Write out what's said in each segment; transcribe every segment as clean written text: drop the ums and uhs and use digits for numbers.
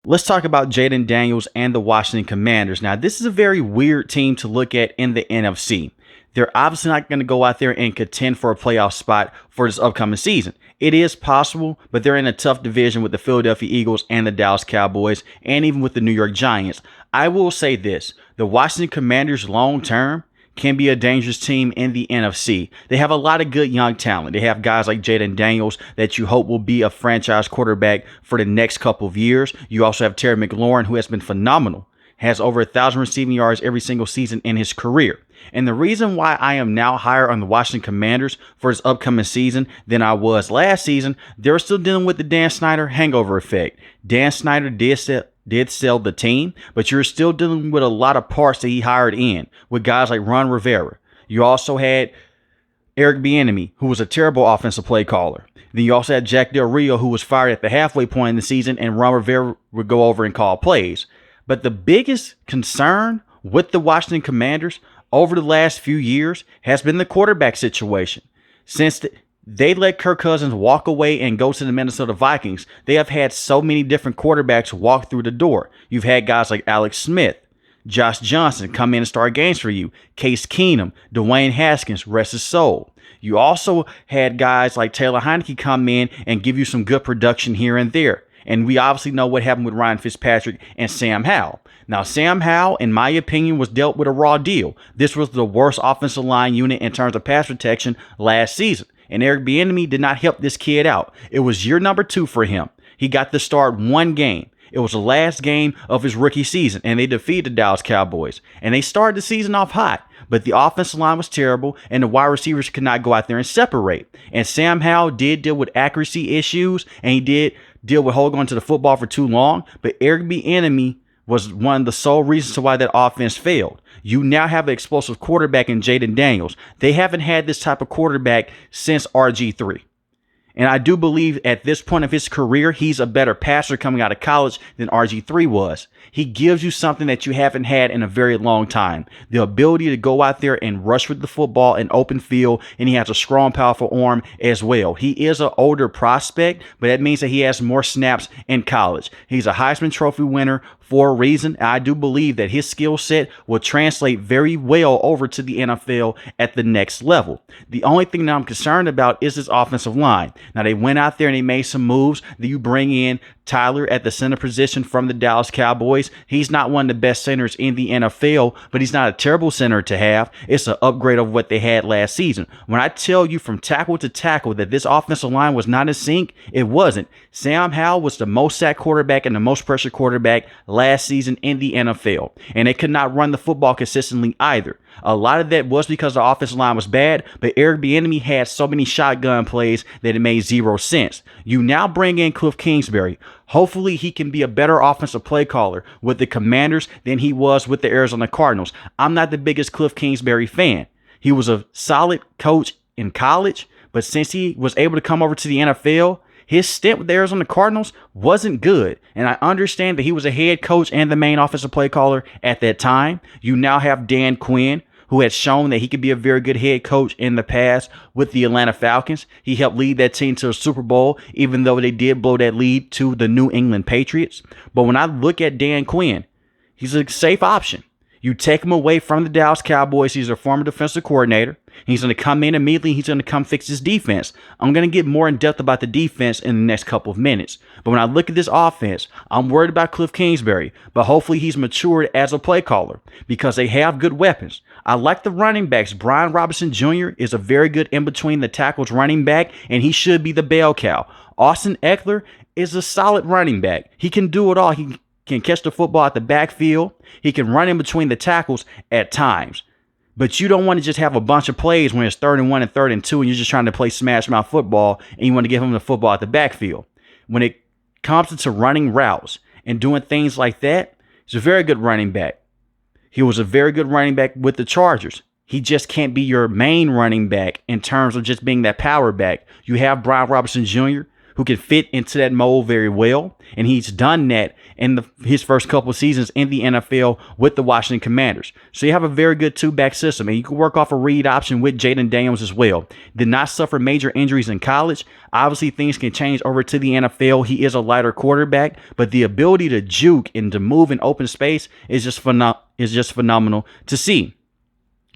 Let's talk about Jayden Daniels and the Washington Commanders. Now, this is a very weird team to look at in the NFC. They're obviously not going to go out there and contend for a playoff spot for this upcoming season. It is possible, but they're in a tough division with the Philadelphia Eagles and the Dallas Cowboys, and even with the New York Giants. I will say this, the Washington Commanders long term can be a dangerous team in the NFC. They have a lot of good young talent. They have guys like Jayden Daniels that you hope will be a franchise quarterback for the next couple of years. You also have Terry McLaurin, who has been phenomenal, has over 1,000 receiving yards every single season in his career. And the reason why I am now higher on the Washington Commanders for this upcoming season than I was last season, they're still dealing with the Dan Snyder hangover effect. Dan Snyder did sell the team, but you're still dealing with a lot of parts that he hired in with guys like Ron Rivera. You also had Eric Bieniemy, who was a terrible offensive play caller. Then you also had Jack Del Rio, who was fired at the halfway point in the season, and Ron Rivera would go over and call plays. But the biggest concern with the Washington Commanders over the last few years has been the quarterback situation. Since they let Kirk Cousins walk away and go to the Minnesota Vikings, they have had so many different quarterbacks walk through the door. You've had guys like Alex Smith, Josh Johnson come in and start games for you, Case Keenum, Dwayne Haskins, rest his soul. You also had guys like Taylor Heinicke come in and give you some good production here and there. And we obviously know what happened with Ryan Fitzpatrick and Sam Howell. Now, Sam Howell, in my opinion, was dealt with a raw deal. This was the worst offensive line unit in terms of pass protection last season. And Eric Bieniemy did not help this kid out. It was year number 2 for him. He got to start one game. It was the last game of his rookie season, and they defeated the Dallas Cowboys. And they started the season off hot. But the offensive line was terrible, and the wide receivers could not go out there and separate. And Sam Howell did deal with accuracy issues, and he did deal with holding on to the football for too long. But Eric Bieniemy was one of the sole reasons why that offense failed. You now have an explosive quarterback in Jayden Daniels. They haven't had this type of quarterback since RG3. And I do believe at this point of his career, he's a better passer coming out of college than RG3 was. He gives you something that you haven't had in a very long time. The ability to go out there and rush with the football in open field, and he has a strong, powerful arm as well. He is an older prospect, but that means that he has more snaps in college. He's a Heisman Trophy winner for a reason. I do believe that his skill set will translate very well over to the NFL at the next level. The only thing that I'm concerned about is his offensive line. Now, they went out there and they made some moves. That you bring in Tyler at the center position from the Dallas Cowboys. He's not one of the best centers in the NFL, but he's not a terrible center to have. It's an upgrade of what they had last season. When I tell you from tackle to tackle that this offensive line was not in sync, it wasn't. Sam Howell was the most sacked quarterback and the most pressure quarterback last season in the NFL, and they could not run the football consistently either. A lot of that was because the offensive line was bad, but Eric Bieniemy had so many shotgun plays that it made zero sense. You now bring in Cliff Kingsbury. Hopefully he can be a better offensive play caller with the Commanders than he was with the Arizona Cardinals. I'm not the biggest Cliff Kingsbury fan. He was a solid coach in college, but since he was able to come over to the NFL, his stint with the Arizona Cardinals wasn't good. And I understand that he was a head coach and the main offensive play caller at that time. You now have Dan Quinn, who has shown that he could be a very good head coach in the past with the Atlanta Falcons. He helped lead that team to a Super Bowl, even though they did blow that lead to the New England Patriots. But when I look at Dan Quinn, he's a safe option. You take him away from the Dallas Cowboys. He's a former defensive coordinator. He's going to come in immediately. He's going to come fix his defense. I'm going to get more in depth about the defense in the next couple of minutes. But when I look at this offense, I'm worried about Cliff Kingsbury. But hopefully he's matured as a play caller because they have good weapons. I like the running backs. Brian Robinson Jr. is a very good in-between the tackles running back, and he should be the bell cow. Austin Eckler is a solid running back. He can do it all. He can catch the football at the backfield. He can run in between the tackles at times. But you don't want to just have a bunch of plays when it's 3rd and 1 and 3rd and 2 and you're just trying to play smash mouth football and you want to give him the football at the backfield. When it comes to running routes and doing things like that, he's a very good running back. He was a very good running back with the Chargers. He just can't be your main running back in terms of just being that power back. You have Brian Robinson Jr., who can fit into that mold very well. And he's done that in his first couple of seasons in the NFL with the Washington Commanders. So you have a very good two-back system, and you can work off a read option with Jayden Daniels as well. Did not suffer major injuries in college. Obviously, things can change over to the NFL. He is a lighter quarterback, but the ability to juke and to move in open space is just phenomenal to see.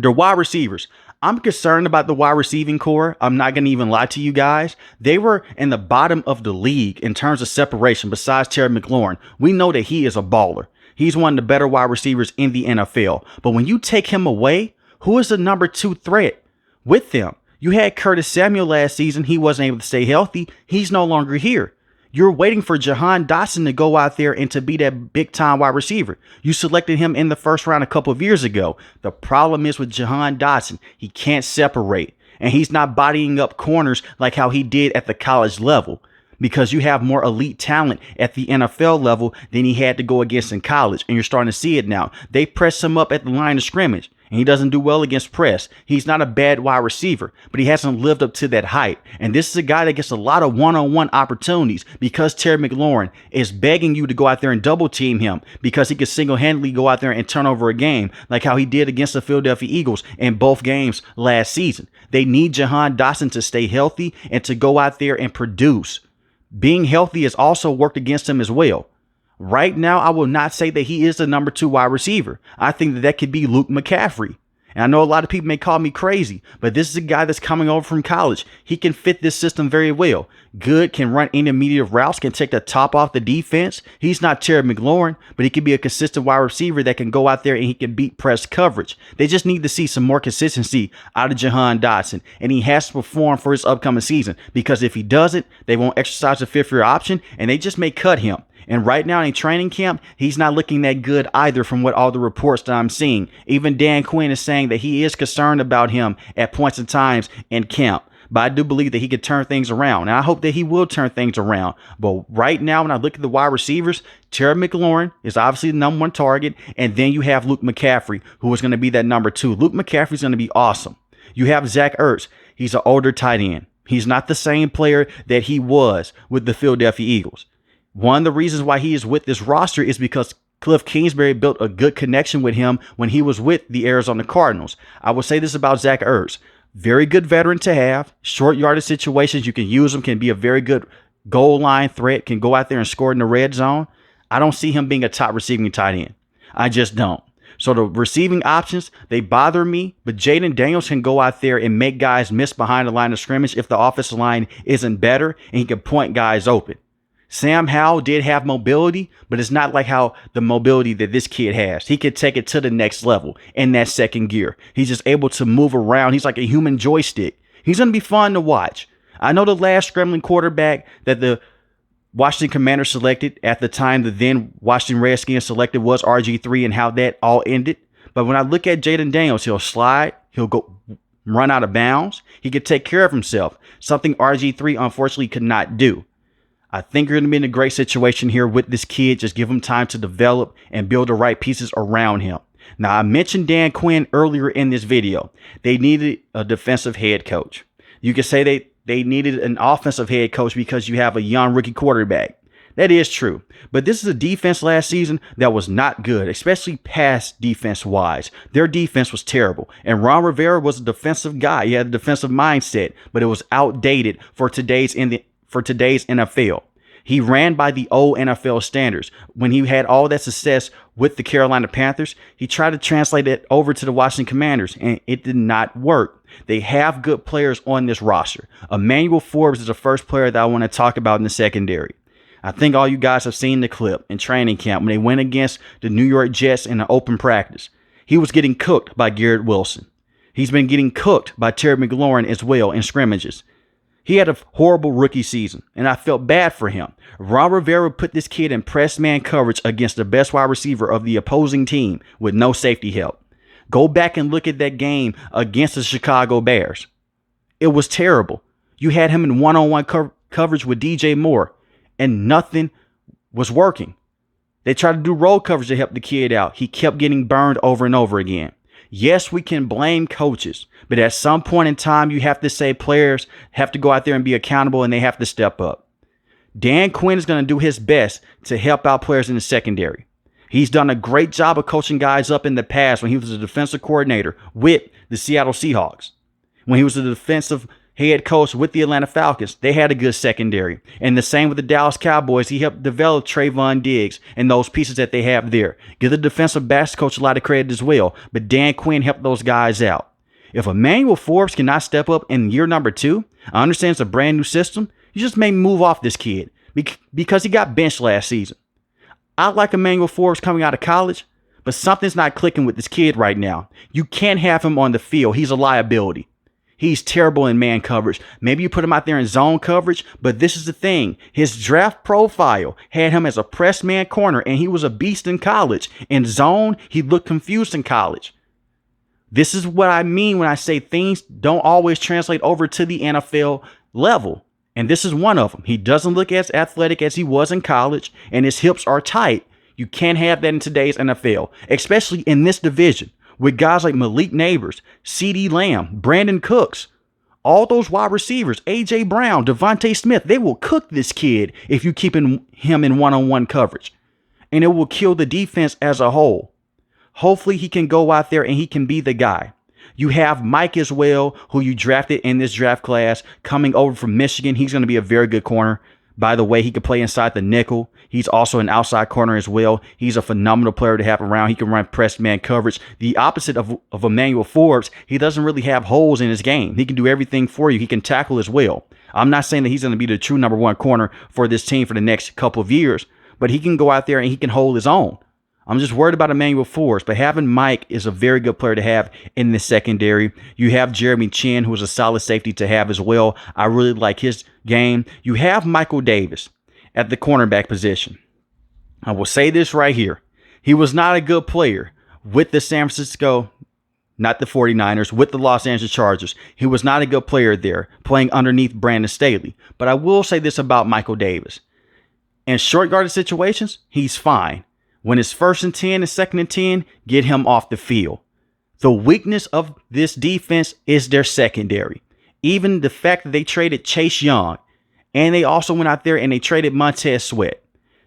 The wide receivers. I'm concerned about the wide receiving core. I'm not going to even lie to you guys. They were in the bottom of the league in terms of separation besides Terry McLaurin. We know that he is a baller. He's one of the better wide receivers in the NFL. But when you take him away, who is the number 2 threat with them? You had Curtis Samuel last season. He wasn't able to stay healthy. He's no longer here. You're waiting for Jahan Dotson to go out there and to be that big-time wide receiver. You selected him in the first round a couple of years ago. The problem is with Jahan Dotson, he can't separate. And he's not bodying up corners like how he did at the college level, because you have more elite talent at the NFL level than he had to go against in college. And you're starting to see it now. They press him up at the line of scrimmage, and he doesn't do well against press. He's not a bad wide receiver, but he hasn't lived up to that hype. And this is a guy that gets a lot of one-on-one opportunities because Terry McLaurin is begging you to go out there and double team him, because he could single-handedly go out there and turn over a game like how he did against the Philadelphia Eagles in both games last season. They need Jahan Dotson to stay healthy and to go out there and produce. Being healthy has also worked against him as well. Right now, I will not say that he is the number 2 wide receiver. I think that could be Luke McCaffrey. And I know a lot of people may call me crazy, but this is a guy that's coming over from college. He can fit this system very well. Good, can run intermediate routes, can take the top off the defense. He's not Terry McLaurin, but he can be a consistent wide receiver that can go out there and he can beat press coverage. They just need to see some more consistency out of Jahan Dotson, and he has to perform for his upcoming season, because if he doesn't, they won't exercise the 5th-year option, and they just may cut him. And right now in training camp, he's not looking that good either from what all the reports that I'm seeing. Even Dan Quinn is saying that he is concerned about him at points and times in camp. But I do believe that he could turn things around. And I hope that he will turn things around. But right now, when I look at the wide receivers, Terry McLaurin is obviously the number 1 target. And then you have Luke McCaffrey, who is going to be that number 2. Luke McCaffrey is going to be awesome. You have Zach Ertz. He's an older tight end. He's not the same player that he was with the Philadelphia Eagles. One of the reasons why he is with this roster is because Cliff Kingsbury built a good connection with him when he was with the Arizona Cardinals. I will say this about Zach Ertz. Very good veteran to have. Short yardage situations, you can use him, can be a very good goal line threat, can go out there and score in the red zone. I don't see him being a top receiving tight end. I just don't. So the receiving options, they bother me, but Jayden Daniels can go out there and make guys miss behind the line of scrimmage if the offensive line isn't better, and he can point guys open. Sam Howell did have mobility, but it's not like how the mobility that this kid has. He could take it to the next level in that second gear. He's just able to move around. He's like a human joystick. He's going to be fun to watch. I know the last scrambling quarterback that the Washington Commanders selected at the time the then Washington Redskins selected was RG3, and how that all ended. But when I look at Jayden Daniels, he'll slide. He'll go run out of bounds. He could take care of himself, something RG3 unfortunately could not do. I think you're going to be in a great situation here with this kid. Just give him time to develop and build the right pieces around him. Now, I mentioned Dan Quinn earlier in this video. They needed a defensive head coach. You could say they needed an offensive head coach because you have a young rookie quarterback. That is true. But this is a defense last season that was not good, especially pass defense-wise. Their defense was terrible. And Ron Rivera was a defensive guy. He had a defensive mindset, but it was outdated for today's NFL. He ran by the old NFL standards. When he had all that success with the Carolina Panthers, he tried to translate it over to the Washington Commanders, and it did not work. They have good players on this roster. Emmanuel Forbes is the first player that I want to talk about in the secondary. I think all you guys have seen the clip in training camp when they went against the New York Jets in an open practice. He was getting cooked by Garrett Wilson. He's been getting cooked by Terry McLaurin as well in scrimmages. He had a horrible rookie season, and I felt bad for him. Ron Rivera put this kid in press man coverage against the best wide receiver of the opposing team with no safety help. Go back and look at that game against the Chicago Bears. It was terrible. You had him in one-on-one coverage with DJ Moore, and nothing was working. They tried to do roll coverage to help the kid out. He kept getting burned over and over again. Yes, we can blame coaches, but at some point in time, you have to say players have to go out there and be accountable, and they have to step up. Dan Quinn is going to do his best to help out players in the secondary. He's done a great job of coaching guys up in the past when he was a defensive coordinator with the Seattle Seahawks. When he was a defensive head coach with the Atlanta Falcons, they had a good secondary. And the same with the Dallas Cowboys. He helped develop Trayvon Diggs and those pieces that they have there. Give the defensive backs coach a lot of credit as well. But Dan Quinn helped those guys out. If Emmanuel Forbes cannot step up in year number 2, I understand it's a brand new system. You just may move off this kid because he got benched last season. I like Emmanuel Forbes coming out of college, but something's not clicking with this kid right now. You can't have him on the field. He's a liability. He's terrible in man coverage. Maybe you put him out there in zone coverage, but this is the thing. His draft profile had him as a press man corner, and he was a beast in college. In zone, he looked confused in college. This is what I mean when I say things don't always translate over to the NFL level. And this is one of them. He doesn't look as athletic as he was in college, and his hips are tight. You can't have that in today's NFL, especially in this division with guys like Malik Neighbors, CeeDee Lamb, Brandon Cooks, all those wide receivers, A.J. Brown, Devontae Smith. They will cook this kid if you keep him in one-on-one coverage, and it will kill the defense as a whole. Hopefully he can go out there and he can be the guy. You have Mike as well, who you drafted in this draft class, coming over from Michigan. He's going to be a very good corner. By the way, he can play inside the nickel. He's also an outside corner as well. He's a phenomenal player to have around. He can run press man coverage. The opposite of Emmanuel Forbes, he doesn't really have holes in his game. He can do everything for you. He can tackle as well. I'm not saying that he's going to be the true number 1 corner for this team for the next couple of years, but he can go out there and he can hold his own. I'm just worried about Emmanuel Forbes, but having Mike is a very good player to have in the secondary. You have Jeremy Chin, who is a solid safety to have as well. I really like his game. You have Michael Davis at the cornerback position. I will say this right here. He was not a good player with the San Francisco, not the 49ers, with the Los Angeles Chargers. He was not a good player there, playing underneath Brandon Staley. But I will say this about Michael Davis. In short guarded situations, he's fine. When it's 1st and 10 and 2nd and 10, get him off the field. The weakness of this defense is their secondary. Even the fact that they traded Chase Young, and they also went out there and they traded Montez Sweat.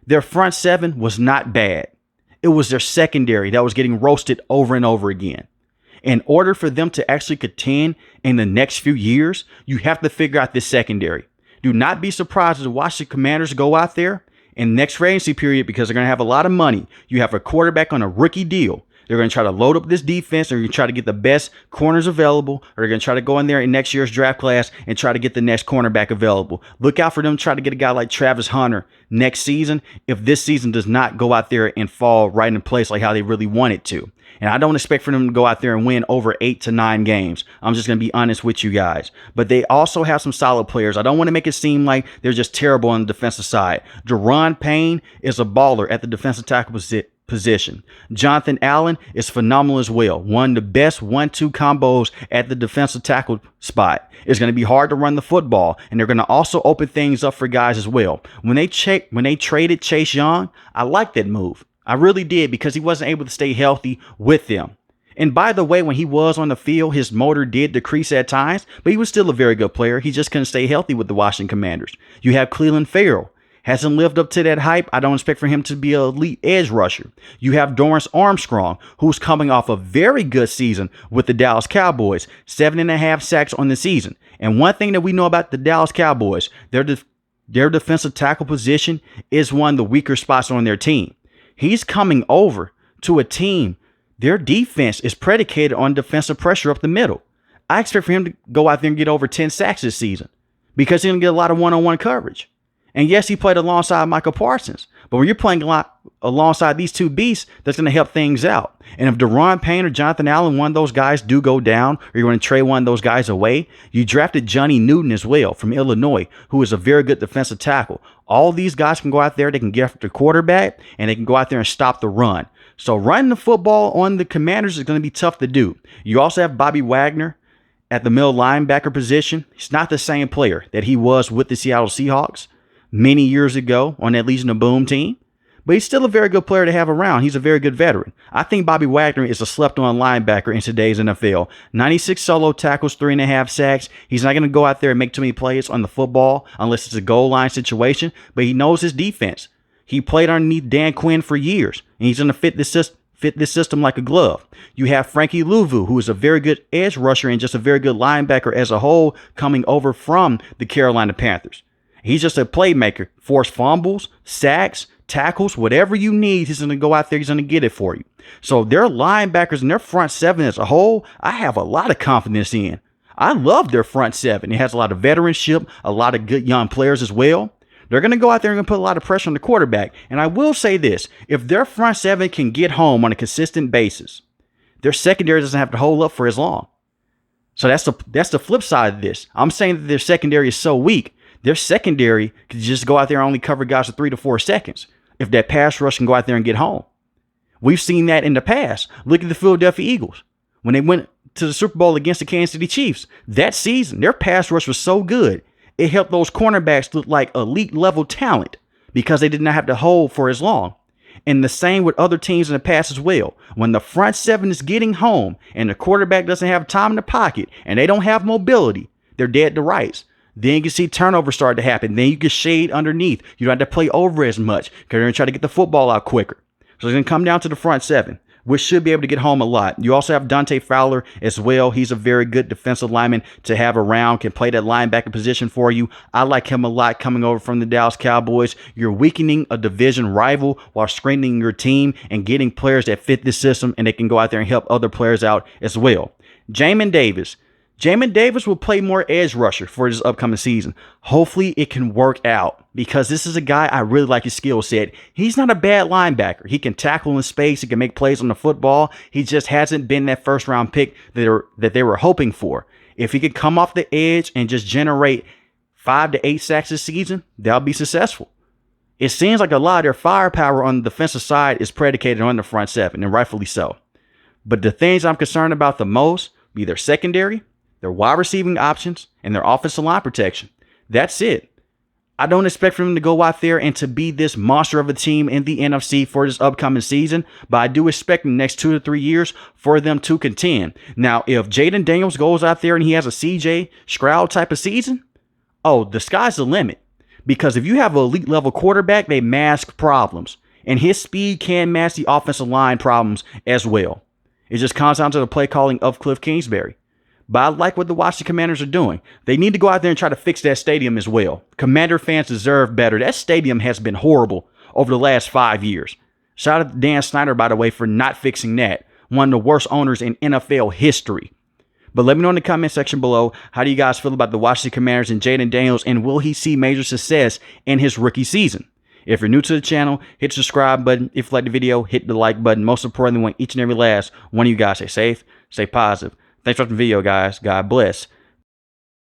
Their front 7 was not bad. It was their secondary that was getting roasted over and over again. In order for them to actually contend in the next few years, you have to figure out this secondary. Do not be surprised to watch the Commanders go out there in the next free agency period, because they're going to have a lot of money. You have a quarterback on a rookie deal. They're going to try to load up this defense. They're going to try to get the best corners available. Or they're going to try to go in there in next year's draft class and try to get the next cornerback available. Look out for them to try to get a guy like Travis Hunter next season if this season does not go out there and fall right in place like how they really want it to. And I don't expect for them to go out there and win over 8 to 9 games. I'm just going to be honest with you guys. But they also have some solid players. I don't want to make it seem like they're just terrible on the defensive side. Deron Payne is a baller at the defensive tackle position. Jonathan Allen is phenomenal as well. One of the best 1-2 combos at the defensive tackle spot. It's going to be hard to run the football, and they're going to also open things up for guys as well. When they traded Chase Young, I like that move. I really did, because he wasn't able to stay healthy with them. And by the way, when he was on the field, his motor did decrease at times, but he was still a very good player. He just couldn't stay healthy with the Washington Commanders. You have Cleveland Farrell. Hasn't lived up to that hype. I don't expect for him to be an elite edge rusher. You have Dorrance Armstrong, who's coming off a very good season with the Dallas Cowboys. 7.5 sacks on the season. And one thing that we know about the Dallas Cowboys, their defensive tackle position is one of the weaker spots on their team. He's coming over to a team. Their defense is predicated on defensive pressure up the middle. I expect for him to go out there and get over 10 sacks this season, because he's going to get a lot of one-on-one coverage. And yes, he played alongside Michael Parsons. But when you're playing a lot alongside these two beasts, that's going to help things out. And if Deron Payne or Jonathan Allen, one of those guys, do go down, or you're going to trade one of those guys away, you drafted Johnny Newton as well from Illinois, who is a very good defensive tackle. All these guys can go out there, they can get after the quarterback, and they can go out there and stop the run. So running the football on the Commanders is going to be tough to do. You also have Bobby Wagner at the middle linebacker position. He's not the same player that he was with the Seattle Seahawks many years ago on that Legion of Boom team. but he's still a very good player to have around. He's a very good veteran. I think Bobby Wagner is a slept-on linebacker in today's NFL. 96 solo tackles, 3.5 sacks. He's not going to go out there and make too many plays on the football unless it's a goal line situation, but he knows his defense. He played underneath Dan Quinn for years, and he's going to fit this system like a glove. You have Frankie Louvu, who is a very good edge rusher and just a very good linebacker as a whole, coming over from the Carolina Panthers. He's just a playmaker. Force fumbles, sacks, tackles, whatever you need, he's going to go out there, he's going to get it for you. So their linebackers and their front seven as a whole, I have a lot of confidence in. I love their front seven. It has a lot of veteranship, a lot of good young players as well. They're going to go out there and put a lot of pressure on the quarterback. And I will say this, if their front seven can get home on a consistent basis, their secondary doesn't have to hold up for as long. So that's the flip side of this. I'm saying that their secondary is so weak, their secondary could just go out there and only cover guys for 3 to 4 seconds if that pass rush can go out there and get home. We've seen that in the past. Look at the Philadelphia Eagles. When they went to the Super Bowl against the Kansas City Chiefs, that season, their pass rush was so good, it helped those cornerbacks look like elite level talent because they did not have to hold for as long. And the same with other teams in the past as well. When the front seven is getting home and the quarterback doesn't have time in the pocket and they don't have mobility, they're dead to rights. Then you can see turnovers start to happen. Then you can shade underneath. You don't have to play over as much because they're going to try to get the football out quicker. So it's going to come down to the front seven, which should be able to get home a lot. You also have Dante Fowler as well. He's a very good defensive lineman to have around, can play that linebacker position for you. I like him a lot coming over from the Dallas Cowboys. You're weakening a division rival while strengthening your team and getting players that fit this system, and they can go out there and help other players out as well. Jayden Davis. Jayden Davis will play more edge rusher for this upcoming season. Hopefully it can work out because this is a guy I really like his skill set. He's not a bad linebacker. He can tackle in space. He can make plays on the football. He just hasn't been that first round pick that they were hoping for. If he could come off the edge and just generate 5 to 8 sacks this season, they'll be successful. It seems like a lot of their firepower on the defensive side is predicated on the front seven, and rightfully so. But the things I'm concerned about the most be their secondary, their wide receiving options, and their offensive line protection. That's it. I don't expect for them to go out there and to be this monster of a team in the NFC for this upcoming season, but I do expect in the next 2 to 3 years for them to contend. Now, if Jayden Daniels goes out there and he has a CJ Stroud type of season, oh, the sky's the limit. Because if you have an elite level quarterback, they mask problems. And his speed can mask the offensive line problems as well. It just comes down to the play calling of Cliff Kingsbury. But I like what the Washington Commanders are doing. They need to go out there and try to fix that stadium as well. Commander fans deserve better. That stadium has been horrible over the last 5 years. Shout out to Dan Snyder, by the way, for not fixing that. One of the worst owners in NFL history. But let me know in the comment section below, how do you guys feel about the Washington Commanders and Jayden Daniels, and will he see major success in his rookie season? If you're new to the channel, hit the subscribe button. If you like the video, hit the like button. Most importantly, I want each and every last one of you guys stay safe, stay positive. Thanks for watching the video, guys. God bless.